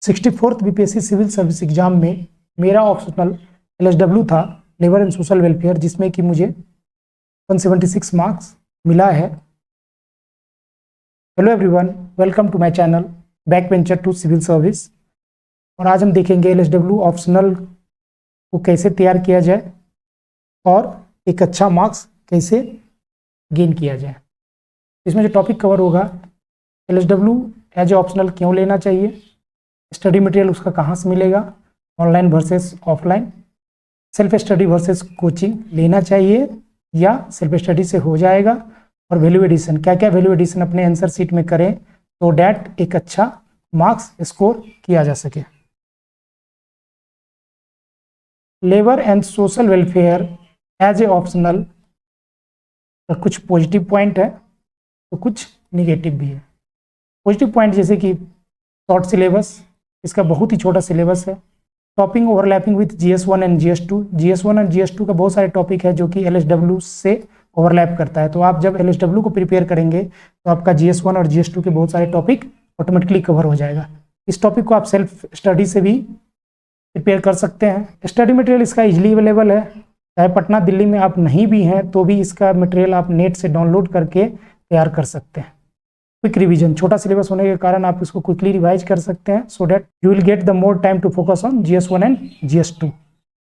64th BPSC civil service exam में मेरा optional एलएसडब्ल्यू था लेबर एंड सोशल वेलफेयर, जिसमें कि मुझे 176 मार्क्स मिला है। Hello everyone, welcome to my channel back venture to civil service. और आज हम देखेंगे एलएसडब्ल्यू ऑप्शनल को कैसे तैयार किया जाए और एक अच्छा मार्क्स कैसे गेन किया जाए। इसमें जो टॉपिक कवर होगा, एलएसडब्ल्यू एज ए ऑप्शनल क्यों लेना चाहिए, स्टडी मटेरियल उसका कहाँ से मिलेगा, online versus offline, self study versus coaching लेना चाहिए या सेल्फ स्टडी से हो जाएगा, और वैल्यू एडिशन क्या क्या वैल्यू एडिशन अपने आंसर शीट में करें तो डैट एक अच्छा मार्क्स स्कोर किया जा सके। Labour and social welfare as a optional का कुछ पॉजिटिव पॉइंट है तो कुछ निगेटिव भी है। पॉजिटिव पॉइंट जैसे कि शॉर्ट सिलेबस, इसका बहुत ही छोटा सिलेबस है। Topic overlapping with GS1 and GS2, GS1 and GS2 का बहुत सारे टॉपिक है जो कि LSW से ओवरलैप करता है। तो आप जब LSW को प्रिपेयर करेंगे तो आपका GS1 और GS2 के बहुत सारे टॉपिक ऑटोमेटिकली कवर हो जाएगा। इस टॉपिक को आप सेल्फ स्टडी से भी प्रिपेयर कर सकते हैं। स्टडी मटेरियल इसका इजीली अवेलेबल है, चाहे पटना दिल्ली में आप नहीं भी हैं तो भी इसका मटेरियल आप नेट से डाउनलोड करके तैयार कर सकते हैं। क्विक रिवीजन, छोटा सिलेबस होने के कारण आप इसको क्विकली रिवाइज कर सकते हैं so that you will get the more time to focus on GS1 and GS2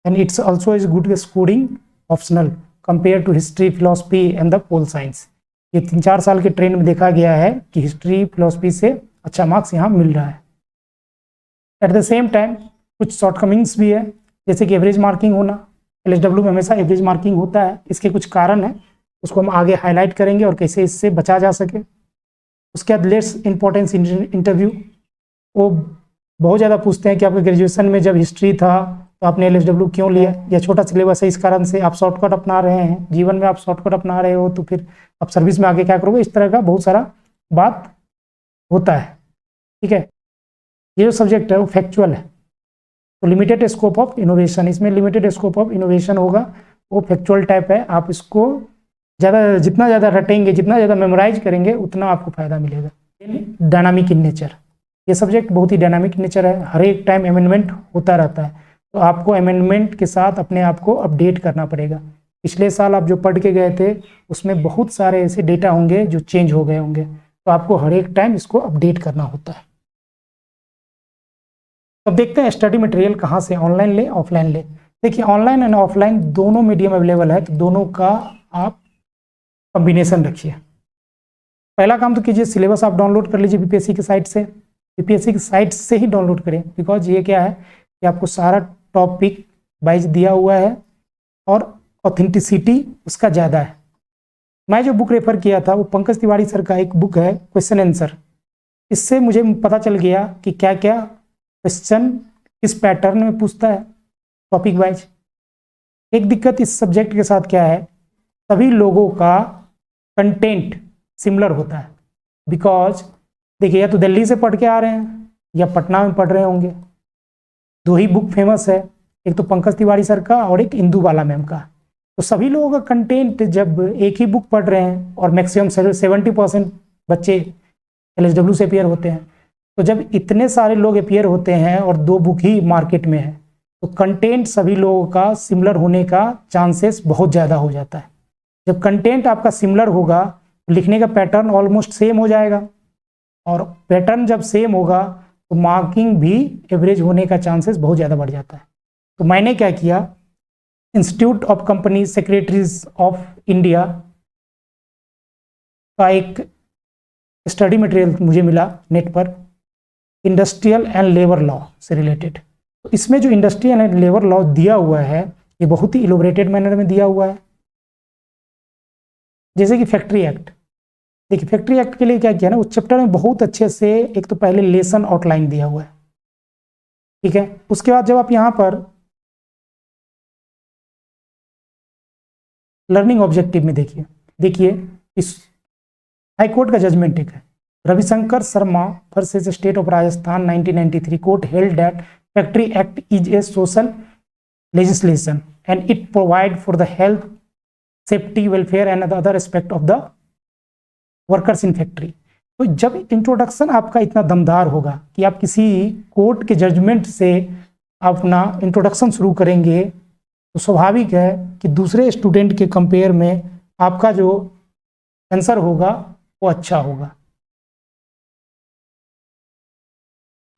and it's also is good scoring optional compare to history, philosophy and the pol science. ये 3-4 साल के trend में देखा गया है कि हिस्ट्री फिलोसफी से अच्छा मार्क्स यहाँ मिल रहा है। एट द सेम टाइम कुछ शॉर्टकमिंग्स भी है, जैसे कि एवरेज मार्किंग होना। LSW में हमेशा एवरेज मार्किंग होता है, इसके कुछ कारण है, उसको हम आगे हाईलाइट करेंगे और कैसे इससे बचा जा सके। उसके बाद लेस इंपॉर्टेंस इंटरव्यू, वो बहुत ज़्यादा पूछते हैं कि आपके ग्रेजुएशन में जब हिस्ट्री था तो आपने LSW क्यों लिया, या छोटा सिलेबस है इस कारण से आप शॉर्टकट अपना रहे हैं, जीवन में आप शॉर्टकट अपना रहे हो तो फिर आप सर्विस में आगे क्या करोगे, इस तरह का बहुत सारा बात होता है। ठीक है, ये जो सब्जेक्ट है वो फैक्चुअल है, तो लिमिटेड स्कोप ऑफ इनोवेशन, इसमें लिमिटेड स्कोप ऑफ इनोवेशन होगा, वो फैक्चुअल टाइप है। आप इसको जितना ज़्यादा रटेंगे, जितना ज़्यादा मेमोराइज करेंगे उतना आपको फ़ायदा मिलेगा। डायनामिक इन नेचर, ये सब्जेक्ट बहुत ही डायनामिक नेचर है, हर एक टाइम अमेंडमेंट होता रहता है, तो आपको अमेंडमेंट के साथ अपने आप को अपडेट करना पड़ेगा। पिछले साल आप जो पढ़ के गए थे उसमें बहुत सारे ऐसे डेटा होंगे जो चेंज हो गए होंगे, तो आपको हर एक टाइम इसको अपडेट करना होता है। अब देखते हैं स्टडी मटेरियल कहाँ से, ऑनलाइन ले ऑफलाइन ले। देखिए, ऑनलाइन एंड ऑफलाइन दोनों मीडियम अवेलेबल है, तो दोनों का आप कॉम्बिनेशन रखिए। पहला काम तो कीजिए, सिलेबस आप डाउनलोड कर लीजिए बीपीएससी की साइट से। बीपीएससी की साइट से ही डाउनलोड करें, बिकॉज ये क्या है कि आपको सारा टॉपिक वाइज दिया हुआ है और ऑथेंटिसिटी उसका ज़्यादा है। मैं जो बुक रेफर किया था वो पंकज तिवारी सर का एक बुक है, क्वेश्चन आंसर। इससे मुझे पता चल गया कि क्या क्या क्वेश्चन किस पैटर्न में पूछता है टॉपिक वाइज। एक दिक्कत इस सब्जेक्ट के साथ क्या है, सभी लोगों का कंटेंट सिमिलर होता है। बिकॉज देखिए, या तो दिल्ली से पढ़ के आ रहे हैं या पटना में पढ़ रहे होंगे। दो ही बुक फेमस है, एक तो पंकज तिवारी सर का और एक इंदुबाला मैम का। तो सभी लोगों का कंटेंट जब एक ही बुक पढ़ रहे हैं और मैक्सिमम 70% बच्चे LSW से अपियर होते हैं, तो जब इतने सारे लोग अपियर होते हैं और दो बुक ही मार्केट में है तो कंटेंट सभी लोगों का सिमिलर होने का चांसेस बहुत ज़्यादा हो जाता है। जब कंटेंट आपका सिमिलर होगा तो लिखने का पैटर्न ऑलमोस्ट सेम हो जाएगा, और पैटर्न जब सेम होगा तो मार्किंग भी एवरेज होने का चांसेस बहुत ज़्यादा बढ़ जाता है। तो मैंने क्या किया, institute of company secretaries of India का एक स्टडी मटेरियल मुझे मिला नेट पर, इंडस्ट्रियल एंड लेबर लॉ से रिलेटेड। तो इसमें जो इंडस्ट्रियल एंड लेबर लॉ दिया हुआ है ये बहुत ही इलोबरेटेड मैनर में दिया हुआ है। जैसे कि फैक्ट्री एक्ट, देखिए फैक्ट्री एक्ट के लिए क्या किया ना, उस चैप्टर में बहुत अच्छे से एक तो पहले लेसन आउटलाइन दिया हुआ है। ठीक है, उसके बाद जब आप यहाँ पर लर्निंग ऑब्जेक्टिव में देखिए इस हाईकोर्ट का जजमेंट एक है, Ravishankar Sharma versus state of Rajasthan 1993 court held that factory act is a social legislation and it provide for the health, safety, welfare and the other aspect of the workers in factory. तो जब introduction आपका इतना दमदार होगा कि आप किसी कोर्ट के जजमेंट से अपना इंट्रोडक्शन शुरू करेंगे, तो स्वाभाविक है कि दूसरे स्टूडेंट के कंपेयर में आपका जो आंसर होगा वो अच्छा होगा।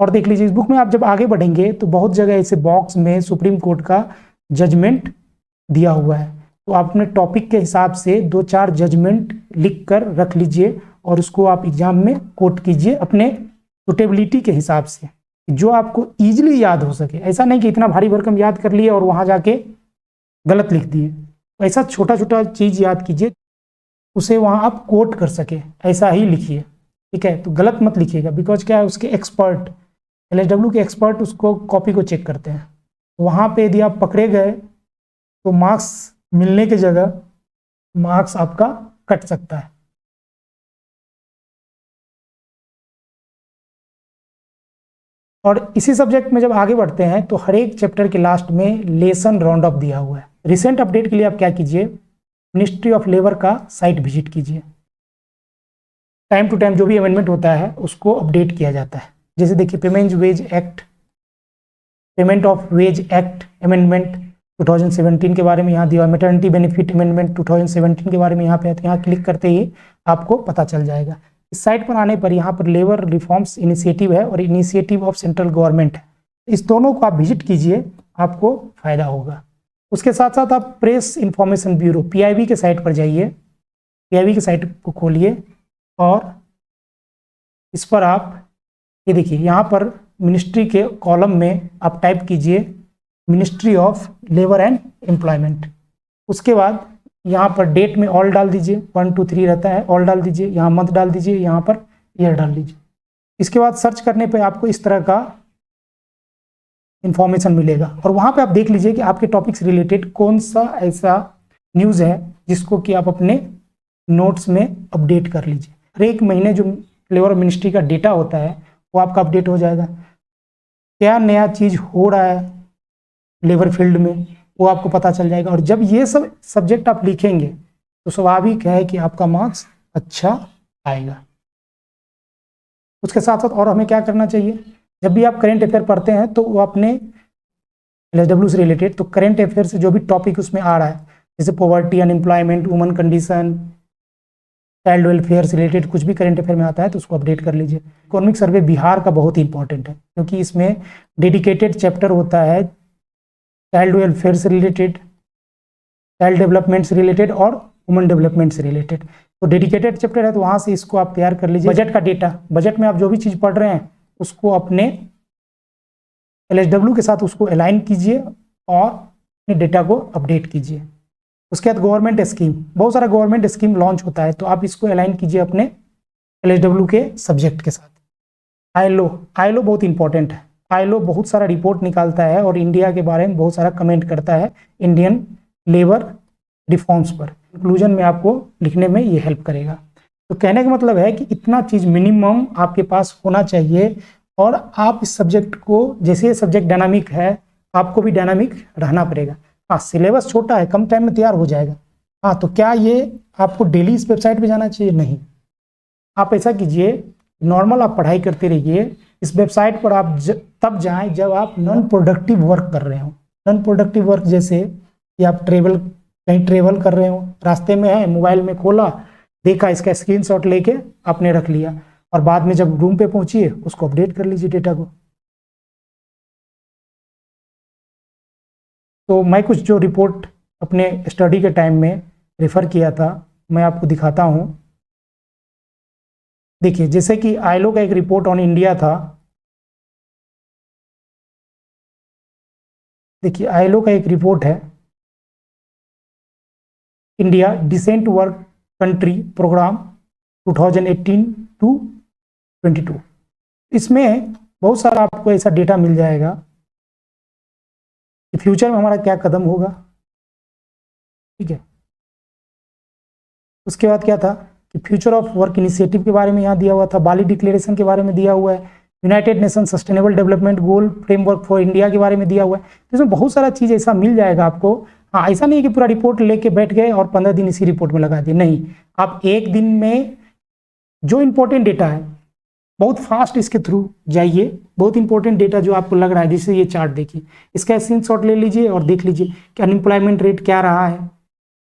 और देख लीजिए, इस बुक में आप जब आगे बढ़ेंगे तो बहुत जगह ऐसे बॉक्स में सुप्रीम कोर्ट का जजमेंट दिया हुआ है, तो आप अपने टॉपिक के हिसाब से 2-4 जजमेंट लिख कर रख लीजिए और उसको आप एग्जाम में कोट कीजिए अपने सुटेबिलिटी के हिसाब से, जो आपको ईजिली याद हो सके। ऐसा नहीं कि इतना भारी भरकम याद कर लिए और वहाँ जाके गलत लिख दिए। ऐसा छोटा छोटा चीज़ याद कीजिए, उसे वहाँ आप कोट कर सके, ऐसा ही लिखिए, ठीक है। तो गलत मत लिखिएगा, बिकॉज क्या है, उसके एक्सपर्ट, LSW के एक्सपर्ट उसको कॉपी को चेक करते हैं। वहाँ पे यदि आप पकड़े गए तो मार्क्स मिलने की जगह मार्क्स आपका कट सकता है। और इसी सब्जेक्ट में जब आगे बढ़ते हैं तो हर एक चैप्टर के लास्ट में लेसन राउंड अप दिया हुआ है। रिसेंट अपडेट के लिए आप क्या कीजिए, मिनिस्ट्री ऑफ लेबर का साइट विजिट कीजिए। टाइम टू टाइम जो भी अमेंडमेंट होता है उसको अपडेट किया जाता है। जैसे देखिए, payment of wage act amendment 2017 के बारे में यहाँ दिया, मैटरनिटी बेनिफिट अमेंडमेंट 2017 के बारे में यहाँ पे है। तो यहाँ क्लिक करते ही आपको पता चल जाएगा। इस साइट पर आने पर यहाँ पर लेबर रिफॉर्म्स इनिशिएटिव है और इनिशिएटिव ऑफ सेंट्रल गवर्नमेंट है। इस दोनों को आप विजिट कीजिए, आपको फायदा होगा। उसके साथ साथ आप प्रेस इंफॉर्मेशन ब्यूरो PIB के साइट पर जाइए, PIB के साइट को खोलिए और इस पर आप ये देखिए, यहाँ पर मिनिस्ट्री के कॉलम में आप टाइप कीजिए ministry of labour and employment. उसके बाद यहाँ पर डेट में ऑल डाल दीजिए, 1 2 3 रहता है, ऑल डाल दीजिए, यहाँ मंथ डाल दीजिए, यहाँ पर ईयर डाल दीजिए। इसके बाद सर्च करने पे आपको इस तरह का इंफॉर्मेशन मिलेगा और वहाँ पे आप देख लीजिए कि आपके टॉपिक से रिलेटेड कौन सा ऐसा न्यूज़ है जिसको कि आप अपने नोट्स में अपडेट कर लीजिए। हर एक महीने जो लेबर मिनिस्ट्री का डेटा होता है वो आपका अपडेट हो जाएगा। क्या नया चीज़ हो रहा है लेबर फील्ड में वो आपको पता चल जाएगा। और जब ये सब सब्जेक्ट आप लिखेंगे तो स्वाभाविक है कि आपका मार्क्स अच्छा आएगा। उसके साथ साथ और हमें क्या करना चाहिए, जब भी आप करेंट अफेयर पढ़ते हैं तो वो अपने LSW से रिलेटेड, तो करेंट अफेयर से जो भी टॉपिक उसमें आ रहा है, जैसे poverty, unemployment, woman condition, child welfare से रिलेटेड कुछ भी करेंट अफेयर में आता है तो उसको अपडेट कर लीजिए। इकोनॉमिक सर्वे बिहार का बहुत ही इंपॉर्टेंट है क्योंकि इसमें डेडिकेटेड चैप्टर होता है चाइल्ड वेलफेयर से रिलेटेड, चाइल्ड डेवलपमेंट से रिलेटेड और वुमन डेवलपमेंट से रिलेटेड। तो डेडिकेटेड चैप्टर है तो वहाँ से इसको आप तैयार कर लीजिए। बजट का डेटा, बजट में आप जो भी चीज़ पढ़ रहे हैं उसको अपने LSW के साथ उसको अलाइन कीजिए और अपने डेटा को अपडेट कीजिए। उसके बाद गवर्नमेंट स्कीम, बहुत सारा गवर्नमेंट स्कीम लॉन्च होता है तो आप इसको अलाइन कीजिए अपने LSW के सब्जेक्ट के साथ। ILO बहुत इंपॉर्टेंट है। ILO बहुत सारा रिपोर्ट निकालता है और इंडिया के बारे में बहुत सारा कमेंट करता है इंडियन लेबर रिफॉर्म्स पर। इंक्लूजन में आपको लिखने में ये हेल्प करेगा। तो कहने का मतलब है कि इतना चीज़ मिनिमम आपके पास होना चाहिए और आप इस सब्जेक्ट को, जैसे ये सब्जेक्ट डायनामिक है, आपको भी डायनामिक रहना पड़ेगा। हाँ, सिलेबस छोटा है, कम टाइम में तैयार हो जाएगा। हाँ, तो क्या ये आपको डेली इस वेबसाइट पे जाना चाहिए? नहीं, आप ऐसा कीजिए, नॉर्मल आप पढ़ाई करते रहिए। इस वेबसाइट पर आप तब जाएं जब आप नॉन प्रोडक्टिव वर्क कर रहे हो। नॉन प्रोडक्टिव वर्क जैसे कि आप कहीं ट्रेवल कर रहे हो, रास्ते में है, मोबाइल में खोला, देखा, इसका स्क्रीनशॉट लेके आपने रख लिया और बाद में जब रूम पे पहुंचिए उसको अपडेट कर लीजिए डेटा को। तो मैं कुछ जो रिपोर्ट अपने स्टडी के टाइम में रेफ़र किया था मैं आपको दिखाता हूँ। देखिए, जैसे कि ILO का एक रिपोर्ट ऑन इंडिया था। देखिए, ILO का एक रिपोर्ट है, India decent work country programme 2018 to 22। इसमें बहुत सारा आपको ऐसा डेटा मिल जाएगा कि फ्यूचर में हमारा क्या कदम होगा। ठीक है, उसके बाद क्या था कि फ्यूचर ऑफ वर्क इनिशिएटिव के बारे में यहाँ दिया हुआ था, बाली डिक्लेरेशन के बारे में दिया हुआ है, United nation sustainable development goal framework for India के बारे में दिया हुआ है। तो इसमें बहुत सारा चीज़ ऐसा मिल जाएगा आपको। हाँ, ऐसा नहीं है कि पूरा रिपोर्ट लेके बैठ गए और 15 दिन इसी रिपोर्ट में लगा दिए, नहीं। आप एक दिन में जो इंपॉर्टेंट डेटा है बहुत फास्ट इसके थ्रू जाइए। बहुत इंपॉर्टेंट डेटा जो आपको लग रहा है, जैसे ये चार्ट देखिए, इसका स्क्रीनशॉट ले लीजिए और देख लीजिए कि अनएम्प्लॉयमेंट रेट क्या रहा है,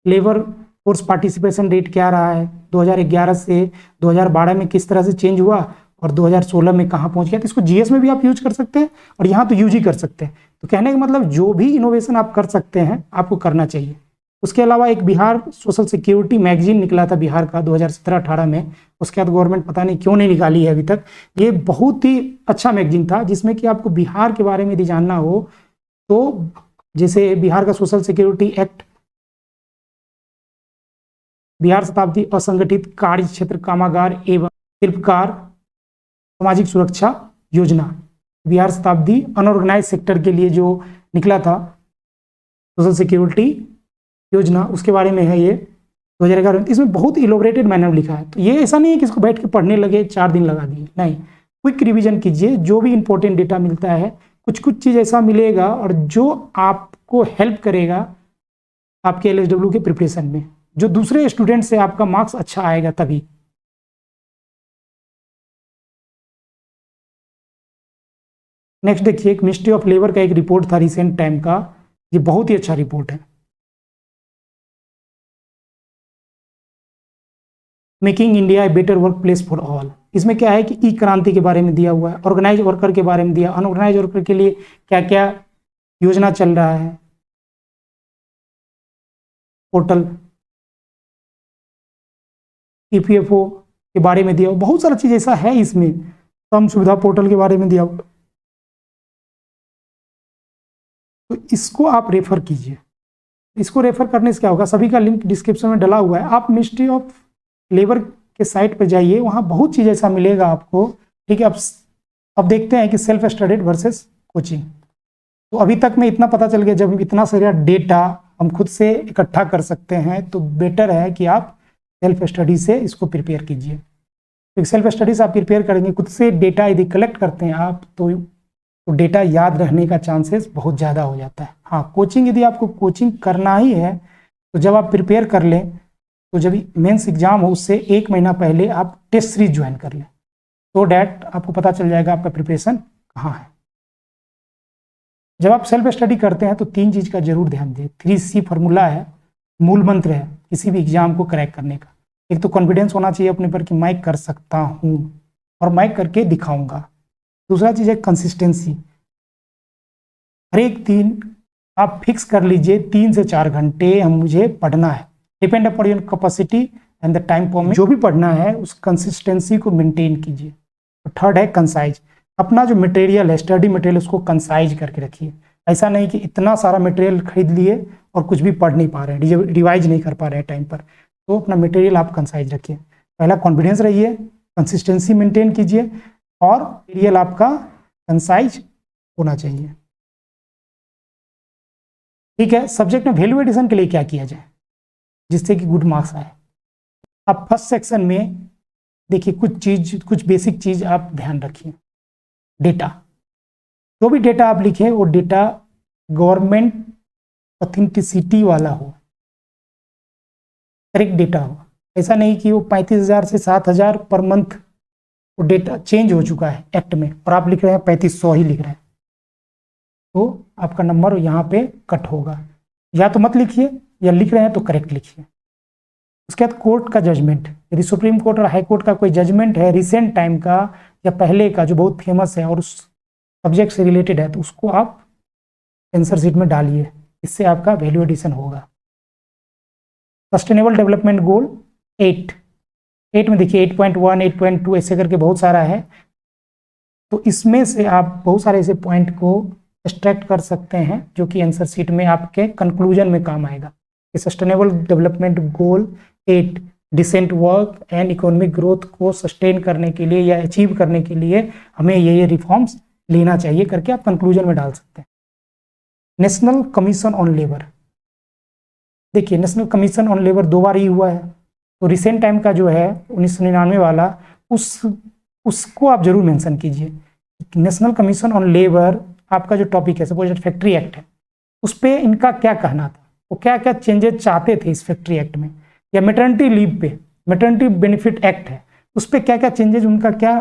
लेबर फोर्स पार्टिसिपेशन रेट क्या रहा है, 2011 से 2012 में किस तरह से चेंज हुआ और 2016 में कहाँ पहुंच गया। तो इसको जीएस में भी आप यूज कर सकते हैं और यहाँ तो यूज ही कर सकते हैं। तो कहने का मतलब जो भी इनोवेशन आप कर सकते हैं आपको करना चाहिए। उसके अलावा एक बिहार सोशल सिक्योरिटी मैगजीन निकला था बिहार का 2017-18 में, उसके बाद गवर्नमेंट पता नहीं क्यों नहीं निकाली है अभी तक। ये बहुत ही अच्छा मैगजीन था जिसमें कि आपको बिहार के बारे में यदि जानना हो तो जैसे बिहार का सोशल सिक्योरिटी एक्ट, बिहार शताब्दी असंगठित कार्य क्षेत्र कामगार एवं शिल्पकार सामाजिक सुरक्षा योजना, बिहार शताब्दी अनऑर्गेनाइज सेक्टर के लिए जो निकला था सोशल सिक्योरिटी योजना, उसके बारे में है ये 2011। इसमें बहुत इलोबरेटेड मैनर में लिखा है। तो ये ऐसा नहीं है कि इसको बैठ के पढ़ने लगे 4 दिन लगा दिए, नहीं, क्विक रिवीजन कीजिए। जो भी इंपॉर्टेंट डेटा मिलता है कुछ कुछ चीज़ ऐसा मिलेगा और जो आपको हेल्प करेगा आपके एलएसडब्ल्यू के प्रिपरेशन में, जो दूसरे स्टूडेंट से आपका मार्क्स अच्छा आएगा तभी। नेक्स्ट देखिए, एक मिनिस्ट्री ऑफ लेबर का एक रिपोर्ट था रिसेंट टाइम का, ये बहुत ही अच्छा रिपोर्ट है, making India a better work place for all. इसमें क्या है कि ई क्रांति के बारे में दिया हुआ है, ऑर्गेनाइज वर्कर के बारे में दिया, अनऑर्गेनाइज वर्कर के लिए क्या क्या योजना चल रहा है, पोर्टल ईपीएफओ के बारे में दिया, बहुत सारा चीज़ ऐसा है इसमें, श्रम सुविधा पोर्टल के बारे में दिया। तो इसको आप रेफर कीजिए। इसको रेफर करने से क्या होगा, सभी का लिंक डिस्क्रिप्शन में डला हुआ है। आप मिनिस्ट्री ऑफ लेबर के साइट पर जाइए, वहाँ बहुत चीज़ ऐसा मिलेगा आपको, ठीक है। अब देखते हैं कि सेल्फ स्टडीड वर्सेस कोचिंग। तो अभी तक में इतना पता चल गया, जब इतना सारा डेटा हम खुद से इकट्ठा कर सकते हैं तो बेटर है कि आप सेल्फ स्टडी से इसको प्रिपेयर कीजिए। तो सेल्फ स्टडी से आप प्रिपेयर करेंगे, खुद से डेटा यदि कलेक्ट करते हैं आप तो डेटा याद रहने का चांसेस बहुत ज़्यादा हो जाता है। हाँ, कोचिंग यदि आपको कोचिंग करना ही है तो जब आप प्रिपेयर कर लें तो जब मेंस एग्जाम हो उससे 1 महीना पहले आप टेस्ट सीरीज ज्वाइन कर लें, तो डैट आपको पता चल जाएगा आपका प्रिपरेशन कहाँ है। जब आप सेल्फ स्टडी करते हैं तो 3 चीज़ का जरूर ध्यान दें। 3C फार्मूला है, मूल मंत्र है किसी भी एग्जाम को क्रैक करने का। एक तो कॉन्फिडेंस होना चाहिए अपने पर कि मैं कर सकता हूँ और मैं करके दिखाऊंगा। दूसरा चीज़ है कंसिस्टेंसी। हर एक दिन आप फिक्स कर लीजिए 3 से 4 घंटे हम मुझे पढ़ना है, depend upon your capacity and the time form. जो भी पढ़ना है उस कंसिस्टेंसी को मेंटेन कीजिए। और थर्ड है कंसाइज। अपना जो मटेरियल है, स्टडी मटेरियल, उसको कंसाइज करके रखिए। ऐसा नहीं कि इतना सारा मटेरियल खरीद लिए और कुछ भी पढ़ नहीं पा रहे हैं, रिवाइज नहीं कर पा रहे हैं टाइम पर। तो अपना मटेरियल आप कंसाइज रखिए। पहला कॉन्फिडेंस रहिए, कंसिस्टेंसी मेंटेन कीजिए और मटेरियल आपका कंसाइज होना चाहिए, ठीक है। सब्जेक्ट में वैल्यू एडिशन के लिए क्या किया जाए जिससे कि गुड मार्क्स आए। आप फर्स्ट सेक्शन में देखिए कुछ बेसिक चीज़ आप ध्यान रखिए। डेटा, जो भी डेटा आप लिखें वो डेटा गवर्नमेंट ऑथेंटिसिटी वाला हो, करेक्ट डेटा हो। ऐसा नहीं कि वो 35,000 से 7,000 पर मंथ वो डेटा चेंज हो चुका है एक्ट में और आप लिख रहे हैं 3500 ही लिख रहे हैं, तो आपका नंबर यहाँ पे कट होगा। या तो मत लिखिए, या लिख रहे हैं तो करेक्ट लिखिए। उसके बाद कोर्ट का जजमेंट, यदि सुप्रीम कोर्ट और हाई कोर्ट का कोई जजमेंट है रिसेंट टाइम का या पहले का जो बहुत फेमस है और उस सब्जेक्ट से रिलेटेड है, तो उसको आप आंसर शीट में डालिए, इससे आपका वैल्यू एडिशन होगा। सस्टेनेबल डेवलपमेंट गोल 8 में देखिए 8.1, 8.2 ऐसे करके बहुत सारा है। तो इसमें से आप बहुत सारे ऐसे पॉइंट को एक्सट्रैक्ट कर सकते हैं जो कि आंसर शीट में आपके कंक्लूजन में काम आएगा। Sustainable development goal 8 decent work and economic growth को सस्टेन करने के लिए या अचीव करने के लिए हमें ये रिफॉर्म्स लेना चाहिए करके आप कंक्लूजन में डाल सकते हैं। नेशनल कमीशन ऑन लेबर, देखिए नेशनल कमीशन ऑन लेबर 2 बार ही हुआ है। तो रिसेंट टाइम का जो है 1999 वाला उसको आप जरूर मेंशन कीजिए। नेशनल कमीशन ऑन लेबर आपका जो टॉपिक है, सपोज फैक्ट्री एक्ट है, उस पर इनका क्या कहना था, वो क्या क्या चेंजेस चाहते थे इस फैक्ट्री एक्ट में, या मैटरनिटी लीव पे, मैटरनिटी बेनिफिट एक्ट है उस पर क्या क्या चेंजेज, उनका क्या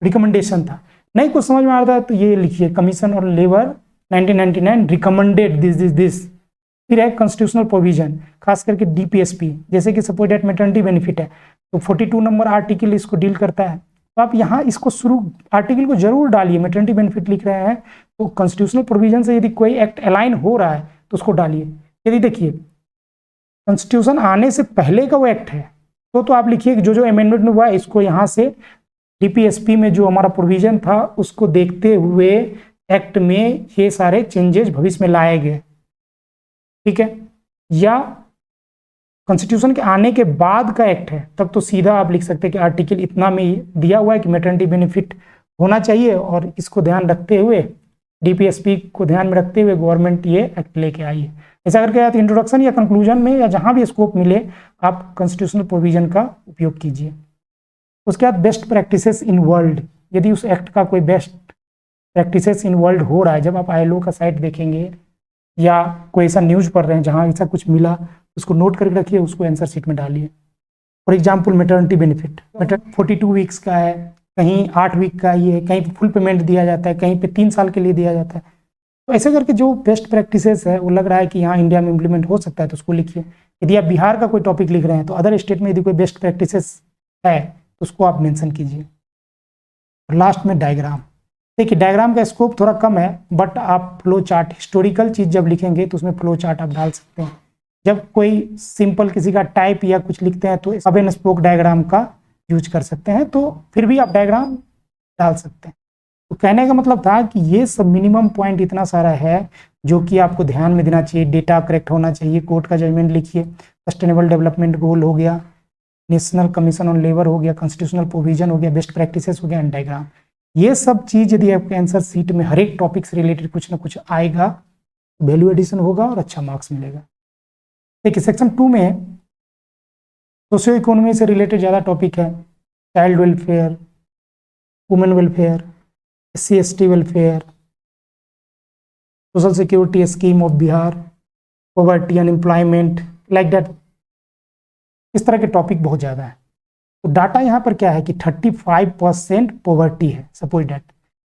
रिकमेंडेशन था। नहीं कुछ समझ में आ रहा था तो ये लिखिए commission on labour 1999 recommended this. फिर है कॉन्स्टिट्यूशनल प्रोविजन, खास करके डीपीएसपी, जैसे कि सपोज डेट मैटरनिटी बेनिफिट है तो 42 नंबर आर्टिकल इसको डील करता है। तो आप यहाँ इसको शुरू आर्टिकल को जरूर डालिए, मैटरनिटी बेनिफिट लिख रहे हैं तो कॉन्स्टिट्यूशनल प्रोविजन से यदि कोई एक्ट अलाइन हो रहा है तो उसको डालिए। यदि देखिए कॉन्स्टिट्यूशन आने से पहले का वो एक्ट है तो आप लिखिए कि जो अमेंडमेंट हुआ है इसको यहाँ से डीपीएसपी में जो हमारा प्रोविजन था उसको देखते हुए एक्ट में ये सारे चेंजेस भविष्य में लाए गए, ठीक है। या कॉन्स्टिट्यूशन के आने के बाद का एक्ट है तब तो सीधा आप लिख सकते हैं कि आर्टिकल इतना में दिया हुआ है कि मैटरनिटी बेनिफिट होना चाहिए और इसको ध्यान रखते हुए डीपीएसपी को ध्यान में रखते हुए गवर्नमेंट ये एक्ट लेके आई है। ऐसा करके या तो इंट्रोडक्शन या कंक्लूजन में या जहां भी स्कोप मिले आप कॉन्स्टिट्यूशनल प्रोविजन का उपयोग कीजिए। उसके बाद बेस्ट प्रैक्टिसेस इन वर्ल्ड, यदि उस एक्ट का कोई बेस्ट प्रैक्टिसेस इन वर्ल्ड हो रहा है, जब आप आईएलओ का साइट देखेंगे या कोई ऐसा न्यूज पढ़ रहे हैं जहां ऐसा कुछ मिला उसको नोट करके रखिए, उसको आंसर शीट में डालिए। For example maternity benefit 42 weeks का है, कहीं 8 वीक का ही है, कहीं फुल पेमेंट दिया जाता है, कहीं पे 3 साल के लिए दिया जाता है। तो ऐसे करके जो बेस्ट प्रैक्टिसेस है वो लग रहा है कि यहाँ इंडिया में इम्प्लीमेंट हो सकता है तो उसको लिखिए। यदि आप बिहार का कोई टॉपिक लिख रहे हैं तो अदर स्टेट में यदि कोई बेस्ट प्रैक्टिसेस है तो उसको आप मेंशन कीजिए। और लास्ट में डायग्राम, देखिए डायग्राम का स्कोप थोड़ा कम है बट आप फ्लो चार्ट, हिस्टोरिकल चीज़ जब लिखेंगे तो उसमें फ्लो चार्ट आप डाल सकते हैं। जब कोई सिंपल किसी का टाइप या कुछ लिखते हैं तो हब एंड स्पोक डायग्राम का यूज कर सकते हैं, तो फिर भी आप डायग्राम डाल सकते हैं। तो कहने का मतलब था कि ये सब मिनिमम पॉइंट इतना सारा है जो कि आपको ध्यान में देना चाहिए। डेटा करेक्ट होना चाहिए, कोर्ट का जजमेंट लिखिए, सस्टेनेबल डेवलपमेंट गोल हो गया, नेशनल कमीशन ऑन लेबर हो गया, कॉन्स्टिट्यूशनल प्रोविजन हो गया, बेस्ट प्रैक्टिसेस हो गया एंड डायग्राम। ये सब चीज़ यदि आपके आंसर सीट में हर एक टॉपिक से रिलेटेड कुछ ना कुछ आएगा, वैल्यू एडिशन होगा और अच्छा मार्क्स मिलेगा। देखिए सेक्शन 2 में सोशियो इकोनॉमी से रिलेटेड ज़्यादा टॉपिक है, child welfare, women welfare, SC/ST welfare, social security scheme of Bihar, poverty, unemployment, like that, इस तरह के टॉपिक बहुत ज़्यादा है। तो डाटा यहाँ पर क्या है कि 35% पॉवर्टी है, सपोज डेट।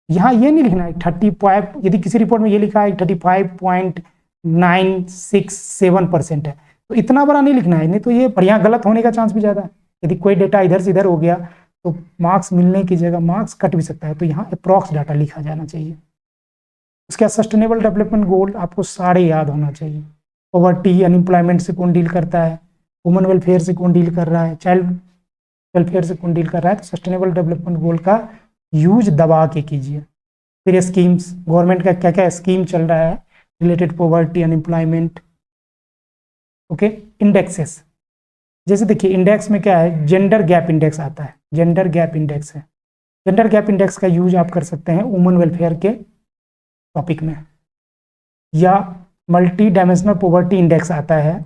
यहाँ ये नहीं लिखना है 35, यदि किसी रिपोर्ट में ये लिखा है 35.967% है तो इतना बड़ा नहीं लिखना है, नहीं तो ये यहाँ गलत होने का चांस भी ज़्यादा है। यदि कोई डेटा इधर से इधर हो गया तो मार्क्स मिलने की जगह मार्क्स कट भी सकता है, तो यहाँ अप्रॉक्स डाटा लिखा जाना चाहिए। उसके बाद सस्टेनेबल डेवलपमेंट गोल आपको सारे याद होना चाहिए। पॉवर्टी, अनएम्प्लॉयमेंट से कौन डील करता है, वुमेन वेलफेयर से कौन डील कर रहा है, चाइल्ड वेलफेयर से कौन डील कर रहा है, तो सस्टेनेबल डेवलपमेंट गोल का यूज दबा के कीजिए। फिर स्कीम्स, गवर्नमेंट का क्या क्या स्कीम चल रहा है related poverty, unemployment. Okay, indexes, जैसे देखिए इंडेक्स में क्या है, जेंडर गैप इंडेक्स आता है, जेंडर गैप इंडेक्स है। जेंडर गैप इंडेक्स का यूज आप कर सकते हैं वुमेन वेलफेयर के टॉपिक में, या मल्टी डायमेंशनल पॉवर्टी इंडेक्स आता है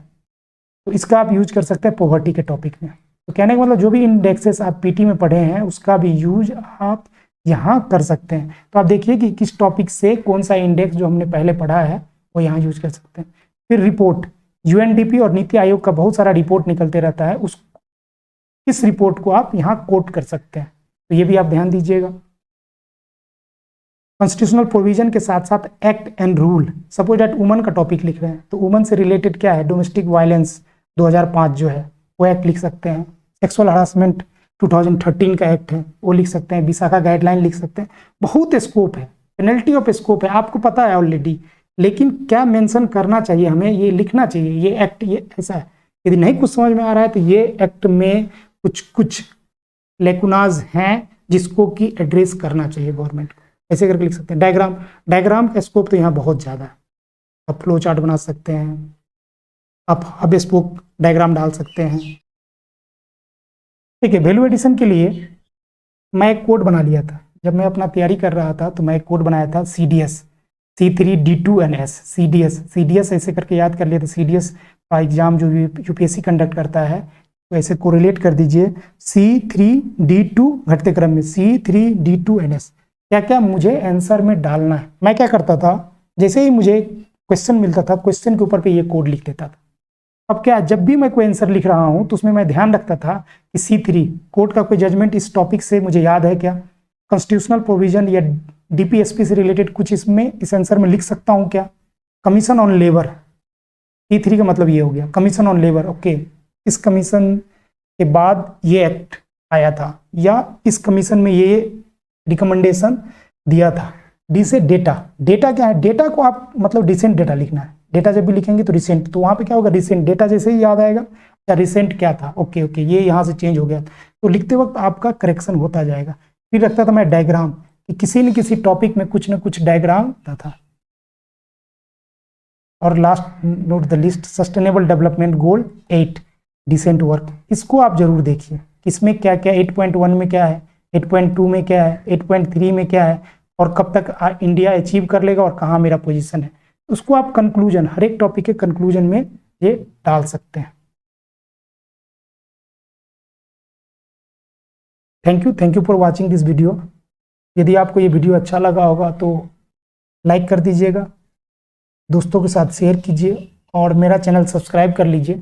तो इसका आप यूज कर सकते हैं पॉवर्टी के टॉपिक में। तो कहने का मतलब जो भी इंडेक्सेस आप पीटी में पढ़े हैं उसका भी यूज आप यहाँ कर सकते हैं। तो आप देखिए कि किस टॉपिक से कौन सा इंडेक्स जो हमने पहले पढ़ा है वो यहाँ यूज कर सकते हैं। फिर रिपोर्ट, यूएनडीपी और नीति आयोग का बहुत सारा रिपोर्ट निकलते रहता है, इस रिपोर्ट को आप यहाँ कोट कर सकते हैं, तो ये भी आप ध्यान दीजिएगा। कॉन्स्टिट्यूशनल प्रोविजन के साथ साथ act and rule, suppose that woman का टॉपिक लिख रहे हैं तो वुमन से रिलेटेड क्या है, डोमेस्टिक वायलेंस 2005 जो है वो एक्ट लिख सकते हैं, सेक्सुअल हरासमेंट 2013 का एक्ट है वो लिख सकते हैं, विशाखा गाइडलाइन लिख सकते हैं। बहुत स्कोप है, पेनल्टी ऑफ स्कोप है, आपको पता है ऑलरेडी, लेकिन क्या मेंशन करना चाहिए हमें, ये लिखना चाहिए, ये एक्ट ये ऐसा है। यदि नहीं कुछ समझ में आ रहा है तो ये एक्ट में कुछ लेकुनाज हैं जिसको कि एड्रेस करना चाहिए गवर्नमेंट को, ऐसे करके लिख सकते हैं। डायग्राम का स्कोप तो यहाँ बहुत ज़्यादा है, आप फ्लो चार्ट बना सकते हैं, आप हब स्पोक डायग्राम डाल सकते हैं। ठीक है, वैल्यू एडिशन के लिए मैं एक कोड बना लिया था, जब मैं अपना तैयारी कर रहा था तो मैं एक कोड बनाया था CDS, C3D2NS, CDS ऐसे करके याद कर लिया था। CDS का एग्जाम जो UPSC कंडक्ट करता है तो ऐसे कोरिलेट कर दीजिए, C3D2 घटते क्रम में C3D2NS, क्या क्या मुझे आंसर में डालना है। मैं क्या करता था, जैसे ही मुझे क्वेश्चन मिलता था क्वेश्चन के ऊपर पे ये कोड लिख देता था, अब क्या है, जब भी मैं कोई आंसर लिख रहा हूं तो उसमें मैं ध्यान रखता था कि C3 कोर्ट का कोई जजमेंट इस टॉपिक से मुझे याद है क्या, कॉन्स्टिट्यूशनल प्रोविजन या DPSP से रिलेटेड कुछ इसमें इस आंसर में लिख सकता हूं क्या। कमीशन ऑन लेबर, C3 का मतलब ये हो गया, कमीशन ऑन लेबर, ओके, इस कमीशन के बाद ये एक्ट आया था या इस कमीशन में ये रिकमेंडेशन दिया था। डी से डेटा, डेटा क्या है, डेटा को आप मतलब रिसेंट डेटा लिखना है, डेटा जब भी लिखेंगे तो रिसेंट, तो वहां पे क्या होगा, रिसेंट डेटा जैसे ही याद आएगा या रिसेंट क्या था, ओके ओके ये यहाँ से चेंज हो गया, तो लिखते वक्त आपका करेक्शन होता जाएगा। फिर रखता था मैं डायग्राम, कि किसी न किसी टॉपिक में कुछ न कुछ डायग्राम था। और last note the list, sustainable development goal 8 decent work, इसको आप जरूर देखिए, इसमें क्या क्या 8.1 में क्या है, 8.2 में क्या है, 8.3 में क्या है, और कब तक इंडिया अचीव कर लेगा और कहाँ मेरा पोजीशन है, उसको आप कंक्लूजन, हर एक टॉपिक के कंक्लूजन में ये डाल सकते हैं। Thank you for watching this video. यदि आपको ये वीडियो अच्छा लगा होगा तो लाइक कर दीजिएगा, दोस्तों के साथ शेयर कीजिए और मेरा चैनल सब्सक्राइब कर लीजिए